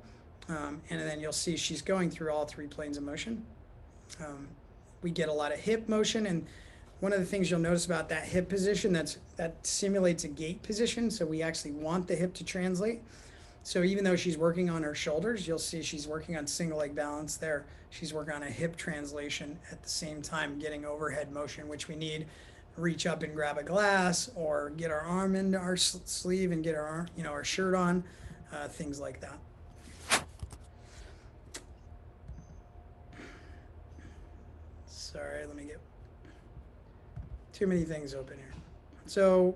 And then you'll see she's going through all three planes of motion. We get a lot of hip motion, and one of the things you'll notice about that hip position, that simulates a gait position, so we actually want the hip to translate. So even though she's working on her shoulders, you'll see she's working on single leg balance there. She's working on a hip translation at the same time, getting overhead motion, which we need. Reach up and grab a glass, or get our arm into our sleeve and get our arm, our shirt on, things like that. Sorry, let me get too many things open here. So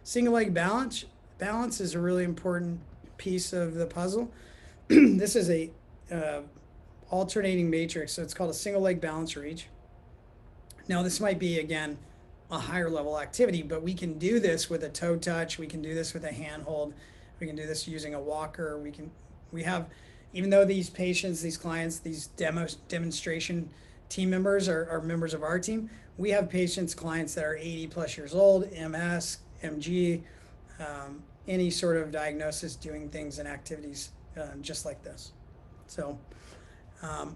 single leg balance is a really important piece of the puzzle. This is a alternating matrix, so it's called a single leg balance reach. Now this might be, again, a higher level activity, but we can do this with a toe touch, we can do this with a hand hold, we can do this using a walker. We have, even though these patients, these clients, these demonstration team members are members of our team, we have clients that are 80 plus years old, MS, MG, any sort of diagnosis, doing things and activities just like this. So, all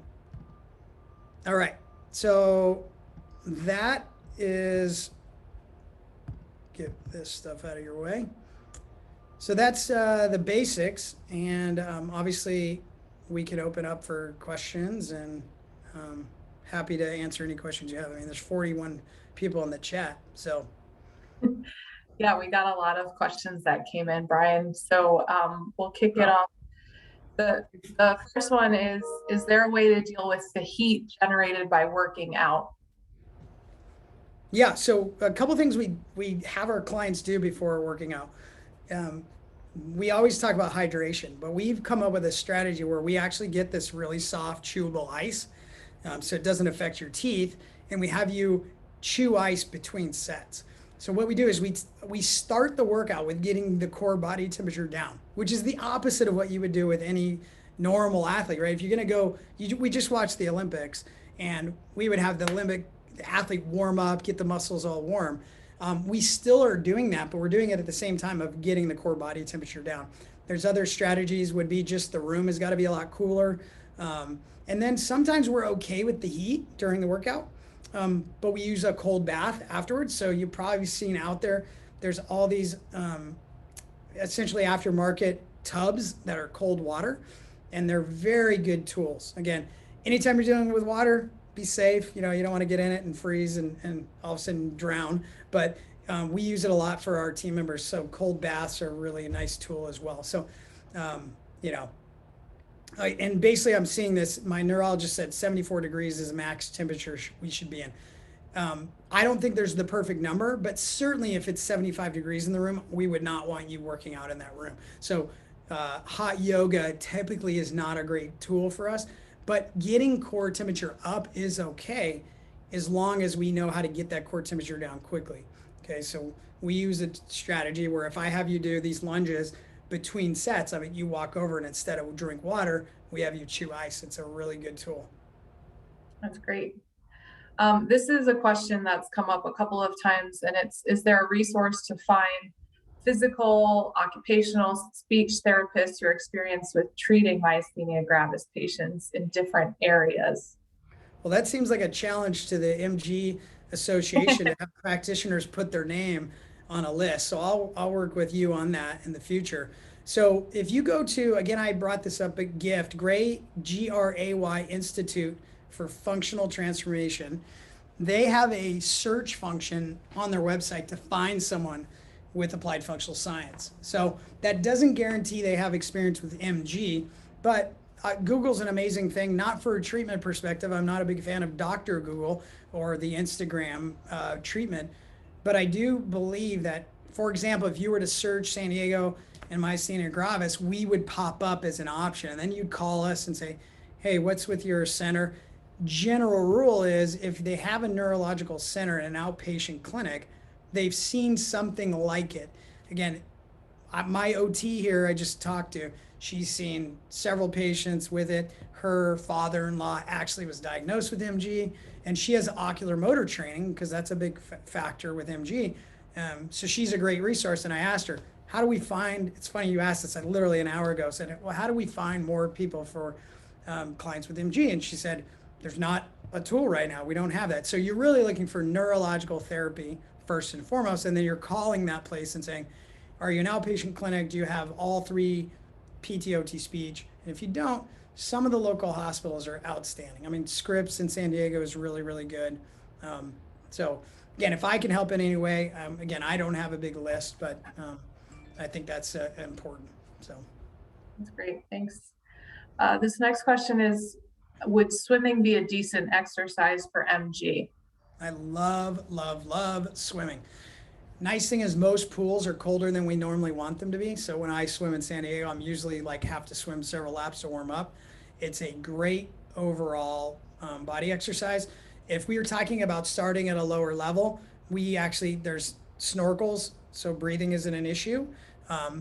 right. So that is, get this stuff out of your way. So that's the basics, and obviously we can open up for questions, and happy to answer any questions you have. I mean, there's 41 people in the chat, so. Yeah, we got a lot of questions that came in, Brian. So we'll kick it off. The first one is there a way to deal with the heat generated by working out? Yeah, so a couple things we have our clients do before working out. We always talk about hydration, but we've come up with a strategy where we actually get this really soft, chewable ice, so it doesn't affect your teeth, and we have you chew ice between sets. So what we do is we start the workout with getting the core body temperature down, which is the opposite of what you would do with any normal athlete, right? If you're gonna go, we just watched the Olympics, and we would have the Olympic athlete warm up, get the muscles all warm. We still are doing that, but we're doing it at the same time of getting the core body temperature down. There's other strategies, would be just the room has got to be a lot cooler. And then sometimes we're okay with the heat during the workout, but we use a cold bath afterwards. So you've probably seen out there, there's all these essentially aftermarket tubs that are cold water, and they're very good tools. Again, anytime you're dealing with water, be safe. You know, you don't want to get in it and freeze and all of a sudden drown. But we use it a lot for our team members. So cold baths are really a nice tool as well. So, you know, and basically I'm seeing this, my neurologist said 74 degrees is max temperature we should be in. I don't think there's the perfect number, but certainly if it's 75 degrees in the room, we would not want you working out in that room. So hot yoga typically is not a great tool for us. But getting core temperature up is okay as long as we know how to get that core temperature down quickly. Okay, so we use a strategy where if I have you do these lunges between sets, I mean, you walk over and instead of drink water, we have you chew ice. It's a really good tool. That's great. This is a question that's come up a couple of times, and it's, is there a resource to find physical, occupational, speech therapists who are experienced with treating myasthenia gravis patients in different areas? Well, that seems like a challenge to the MG Association to have practitioners put their name on a list. So I'll work with you on that in the future. So if you go to, again, I brought this up at GIFT, Gray Institute for Functional Transformation. They have a search function on their website to find someone with applied functional science. So that doesn't guarantee they have experience with MG, but Google's an amazing thing, not for a treatment perspective. I'm not a big fan of Dr. Google or the Instagram treatment, but I do believe that, for example, if you were to search San Diego and myasthenia gravis, we would pop up as an option. And then you'd call us and say, hey, what's with your center? General rule is if they have a neurological center in an outpatient clinic, they've seen something like it. Again, my OT here, I just talked to, she's seen several patients with it. Her father-in-law actually was diagnosed with MG, and she has ocular motor training because that's a big factor with MG. So she's a great resource. And I asked her, how do we find, it's funny you asked this, I literally an hour ago said, well, how do we find more people for clients with MG? And she said, there's not a tool right now. We don't have that. So you're really looking for neurological therapy first and foremost, and then you're calling that place and saying, are you an outpatient clinic? Do you have all three PT, speech? And if you don't, some of the local hospitals are outstanding. I mean, Scripps in San Diego is really, really good. So again, if I can help in any way, again, I don't have a big list, but I think that's important. So that's great. Thanks. This next question is, would swimming be a decent exercise for MG? I love swimming. Nice thing is most pools are colder than we normally want them to be. So when I swim in San Diego, I'm usually like have to swim several laps to warm up. It's a great overall body exercise. If we were talking about starting at a lower level, there's snorkels, so breathing isn't an issue.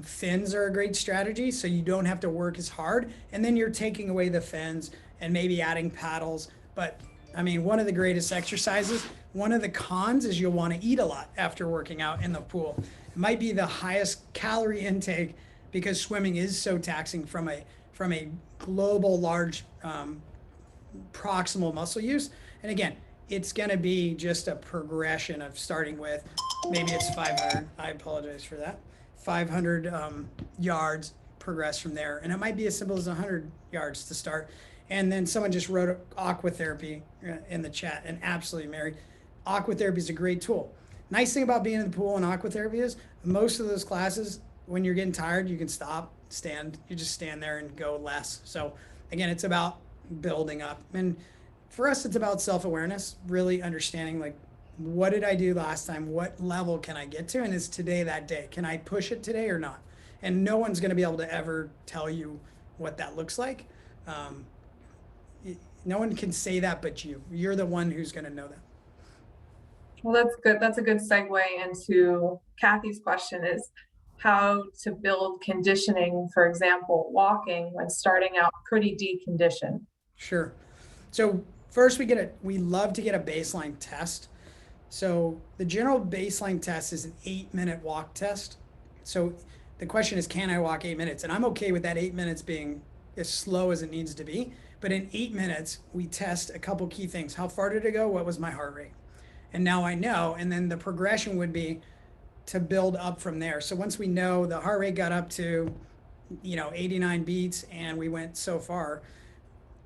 Fins are a great strategy, so you don't have to work as hard. And then you're taking away the fins and maybe adding paddles. But I mean, one of the greatest exercises, one of the cons is you'll want to eat a lot after working out in the pool. might be the highest calorie intake because swimming is so taxing from a global large proximal muscle use. And again, it's going to be just a progression of starting with maybe it's 500. I apologize for that. 500 yards, progress from there. And it might be as simple as 100 yards to start. And then someone just wrote Aqua Therapy in the chat, and absolutely, Mary. Aqua Therapy is a great tool. Nice thing about being in the pool and Aqua Therapy is most of those classes, when you're getting tired, you can stop, stand. You just stand there and go less. So again, it's about building up. And for us, it's about self-awareness, really understanding like, what did I do last time? What level can I get to? And is today that day? Can I push it today or not? And no one's going to be able to ever tell you what that looks like. No one can say that but you. You're the one who's going to know that. Well, that's good. That's a good segue into Kathy's question, is how to build conditioning, for example, walking when starting out pretty deconditioned. Sure. So first we love to get a baseline test. So the general baseline test is an 8-minute walk test. So the question is, can I walk 8 minutes? And I'm okay with that 8 minutes being as slow as it needs to be. But in 8 minutes, we test a couple key things. How far did it go? What was my heart rate? And now I know. And then the progression would be to build up from there. So once we know the heart rate got up to, 89 beats and we went so far,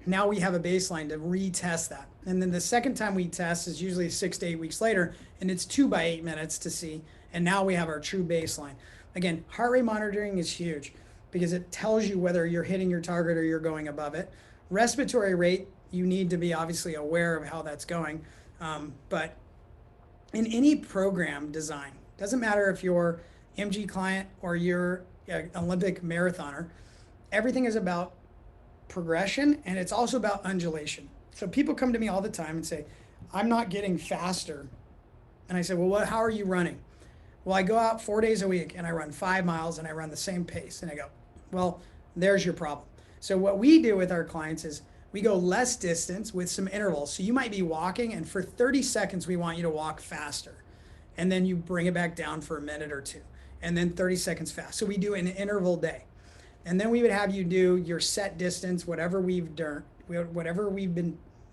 now we have a baseline to retest that. And then the second time we test is usually 6 to 8 weeks later, and it's 2 by 8 minutes to see. And now we have our true baseline. Again, heart rate monitoring is huge because it tells you whether you're hitting your target or you're going above it. Respiratory rate, you need to be obviously aware of how that's going. But in any program design, doesn't matter if you're MG client or you're an Olympic marathoner, everything is about progression, and it's also about undulation. So people come to me all the time and say, I'm not getting faster. And I say, well, how are you running? Well, I go out 4 days a week and I run 5 miles and I run the same pace. And I go, well, there's your problem. So what we do with our clients is we go less distance with some intervals. So you might be walking, and for 30 seconds, we want you to walk faster. And then you bring it back down for a minute or two, and then 30 seconds fast. So we do an interval day. And then we would have you do your set distance, whatever we've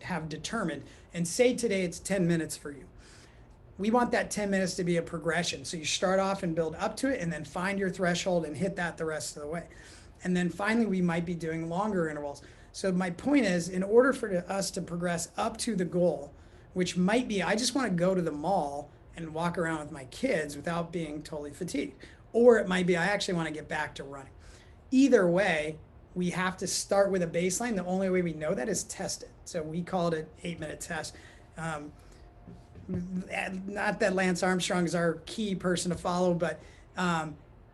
have determined, and say today it's 10 minutes for you. We want that 10 minutes to be a progression. So you start off and build up to it, and then find your threshold and hit that the rest of the way. And then finally, we might be doing longer intervals. So my point is, in order for us to progress up to the goal, which might be, I just want to go to the mall and walk around with my kids without being totally fatigued. Or it might be, I actually want to get back to running. Either way, we have to start with a baseline. The only way we know that is test it. So we called it 8-minute test. Not that Lance Armstrong is our key person to follow, but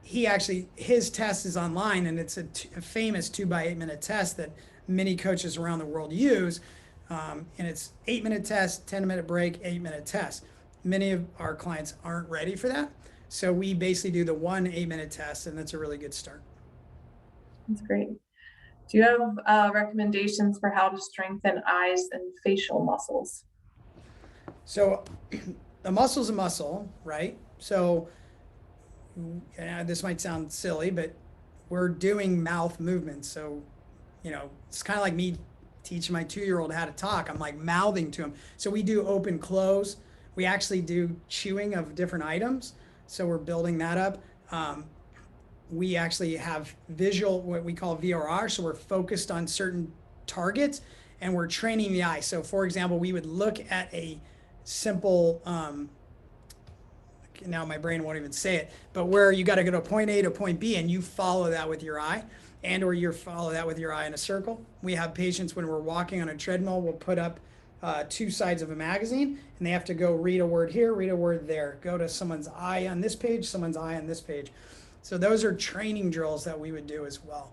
his test is online, and it's a famous 2 by 8 minute test that many coaches around the world use. And it's 8-minute test, 10-minute break, 8-minute test. Many of our clients aren't ready for that. So we basically do the 1 8-minute test, and that's a really good start. That's great. Do you have recommendations for how to strengthen eyes and facial muscles? So a muscle's a muscle, right? So this might sound silly, but we're doing mouth movements. So, it's kind of like me teaching my 2-year-old how to talk. I'm like mouthing to him. So we do open, close. We actually do chewing of different items. So we're building that up. We actually have visual, what we call VRR. So we're focused on certain targets and we're training the eye. So for example, we would look at a simple, now my brain won't even say it, but where you got to go to point A to point B and you follow that with your eye, and or you follow that with your eye in a circle. We have patients when we're walking on a treadmill, we'll put up 2 sides of a magazine, and they have to go read a word here, read a word there, go to someone's eye on this page, someone's eye on this page. So those are training drills that we would do as well.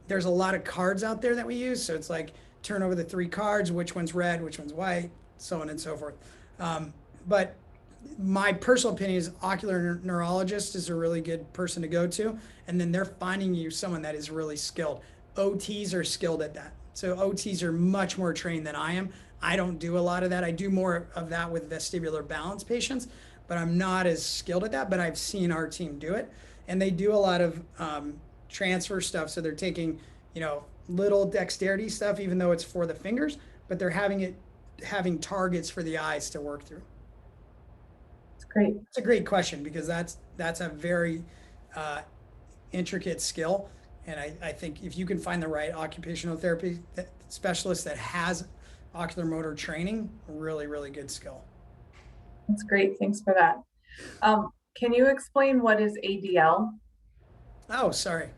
There's a lot of cards out there that we use. So it's like turn over the 3 cards, which one's red, which one's white, so on and so forth. But my personal opinion is ocular neurologist is a really good person to go to. And then they're finding you someone that is really skilled. OTs are skilled at that. So OTs are much more trained than I am. I don't do a lot of that. I do more of that with vestibular balance patients. but I'm not as skilled at that. But I've seen our team do it, and they do a lot of transfer stuff. So they're taking, little dexterity stuff, even though it's for the fingers, but they're having targets for the eyes to work through. It's great. It's a great question, because that's a very intricate skill. And I think if you can find the right occupational therapy specialist that has ocular motor training, really, really good skill. That's great. Thanks for that. Can you explain what is ADL? Oh, sorry.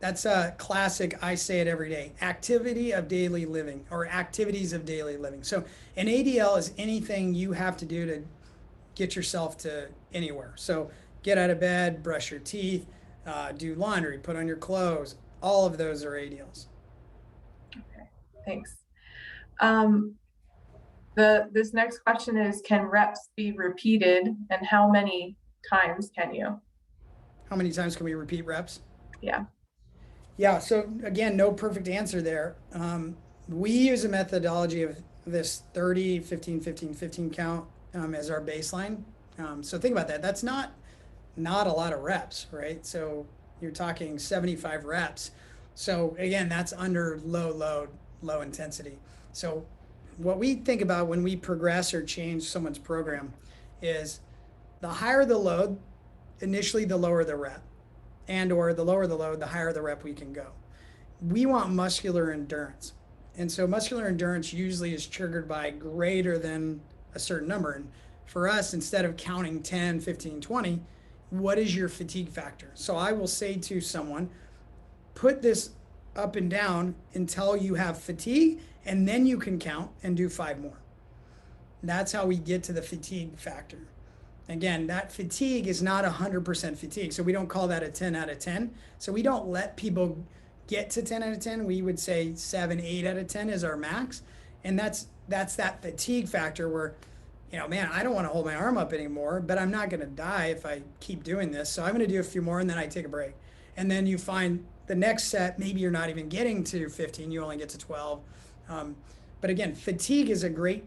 That's a classic, I say it every day, activity of daily living, or activities of daily living. So an ADL is anything you have to do to get yourself to anywhere. So get out of bed, brush your teeth, do laundry, put on your clothes. All of those are ADLs. Okay, thanks. This next question is, can reps be repeated, and how many times can you? How many times can we repeat reps? Yeah. Yeah, so again, no perfect answer there. We use a methodology of this 30, 15, 15, 15 count as our baseline. So think about that. That's not a lot of reps, right? So you're talking 75 reps. So again, that's under low load, low intensity. So what we think about when we progress or change someone's program is the higher the load, initially the lower the rep, and or the lower the load, the higher the rep we can go. We want muscular endurance. And so muscular endurance usually is triggered by greater than a certain number. And for us, instead of counting 10, 15, 20, what is your fatigue factor? So I will say to someone, put this up and down until you have fatigue, and then you can count and do 5 more. That's how we get to the fatigue factor. Again, that fatigue is not 100% fatigue. So we don't call that a 10 out of 10. So we don't let people get to 10 out of 10. We would say 7, 8 out of 10 is our max. And that's that fatigue factor where, man, I don't want to hold my arm up anymore, but I'm not going to die if I keep doing this. So I'm going to do a few more, and then I take a break. And then you find the next set, maybe you're not even getting to 15, you only get to 12. But again, fatigue is a great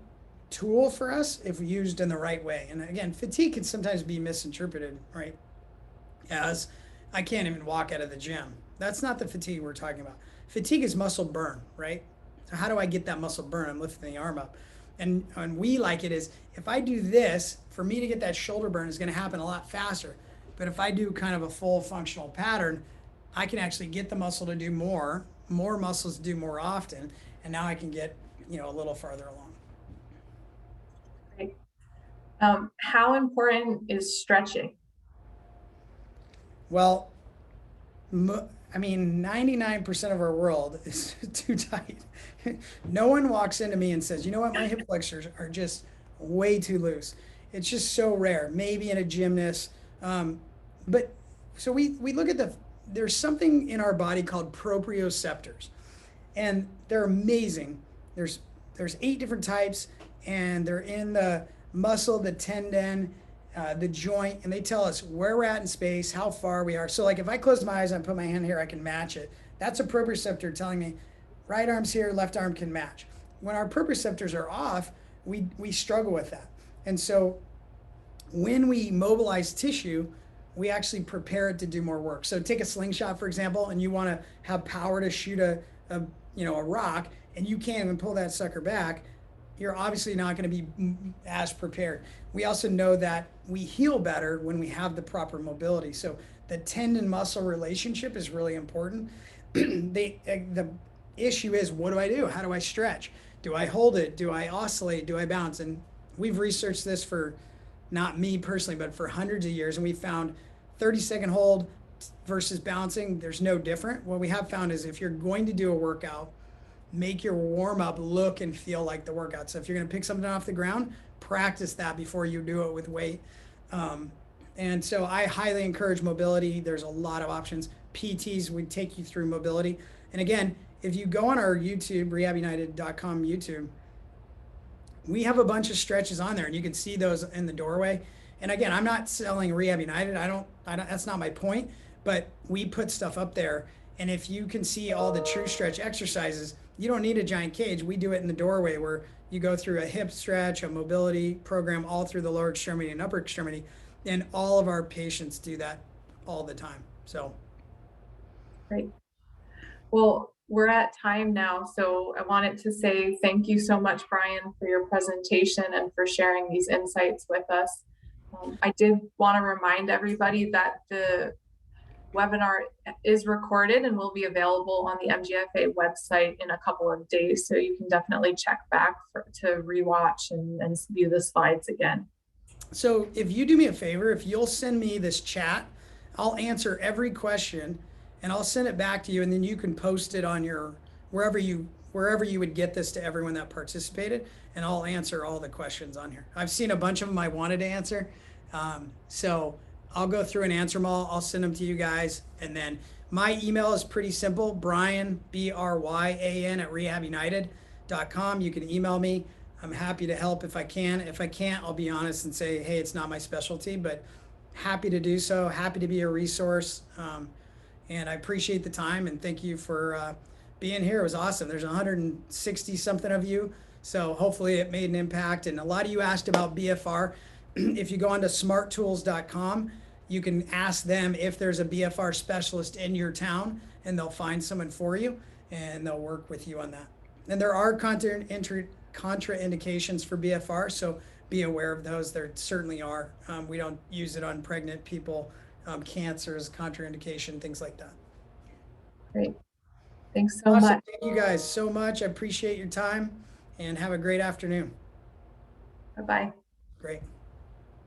tool for us if used in the right way. And again, fatigue can sometimes be misinterpreted, right? As I can't even walk out of the gym. That's not the fatigue we're talking about. Fatigue is muscle burn, right? So how do I get that muscle burn? I'm lifting the arm up. And we like it is, if I do this, for me to get that shoulder burn is going to happen a lot faster. But if I do kind of a full functional pattern, I can actually get the muscle to do more muscles to do more often, and now I can get, a little farther along. Great. How important is stretching? Well, 99% of our world is too tight. No one walks into me and says, you know what, my hip flexors are just way too loose. It's just so rare, maybe in a gymnast. But so we look at there's something in our body called proprioceptors, and they're amazing. There's 8 different types, and they're in the muscle, the tendon, the joint, and they tell us where we're at in space, how far we are. So like if I close my eyes and I put my hand here, I can match it. That's a proprioceptor telling me right arm's here, left arm can match. When our proprioceptors are off, we struggle with that. And so when we mobilize tissue, we actually prepare it to do more work. So take a slingshot, for example, and you want to have power to shoot a rock, and you can't even pull that sucker back. You're obviously not going to be as prepared. We also know that we heal better when we have the proper mobility. So the tendon muscle relationship is really important. The issue is, what do I do? How do I stretch? Do I hold it? Do I oscillate? Do I bounce? And we've researched this for, not me personally, but for hundreds of years, and we found 30-second hold versus bouncing, there's no different. What we have found is if you're going to do a workout, make your warm-up look and feel like the workout. So if you're going to pick something off the ground, practice that before you do it with weight. And so I highly encourage mobility. There's a lot of options. PTs would take you through mobility. And again, if you go on our YouTube, rehabunited.com YouTube, we have a bunch of stretches on there, and you can see those in the doorway. And again, I'm not selling Rehab United. I don't, that's not my point, but we put stuff up there. And if you can see all the true stretch exercises, you don't need a giant cage. We do it in the doorway where you go through a hip stretch, a mobility program all through the lower extremity and upper extremity. And all of our patients do that all the time. So Great. Well, we're at time now, so I wanted to say thank you so much, Bryan, for your presentation and for sharing these insights with us. I did want to remind everybody that the webinar is recorded and will be available on the MGFA website in a couple of days, so you can definitely check back to rewatch and view the slides again. So if you do me a favor, if you'll send me this chat, I'll answer every question and I'll send it back to you, and then you can post it on your wherever you would get this to everyone that participated, and I'll answer all the questions on here. I've seen a bunch of them I wanted to answer, so I'll go through and answer them all. I'll send them to you guys, and then my email is pretty simple: Bryan, Bryan at rehabunited.com. You can email me. I'm happy to help if I can. If I can't, I'll be honest and say, hey, it's not my specialty, but happy to do so. Happy to be a resource. And I appreciate the time, and thank you for being here. It was awesome. There's 160 something of you. So hopefully it made an impact. And a lot of you asked about BFR. If you go onto smarttools.com, you can ask them if there's a BFR specialist in your town, and they'll find someone for you and they'll work with you on that. And there are contraindications for BFR, so be aware of those. There certainly are. We don't use it on pregnant people, cancers, contraindication, things like that. Great. Thanks so Awesome. much. Thank you guys so much. I appreciate your time, and have a great afternoon. Bye-bye. Great.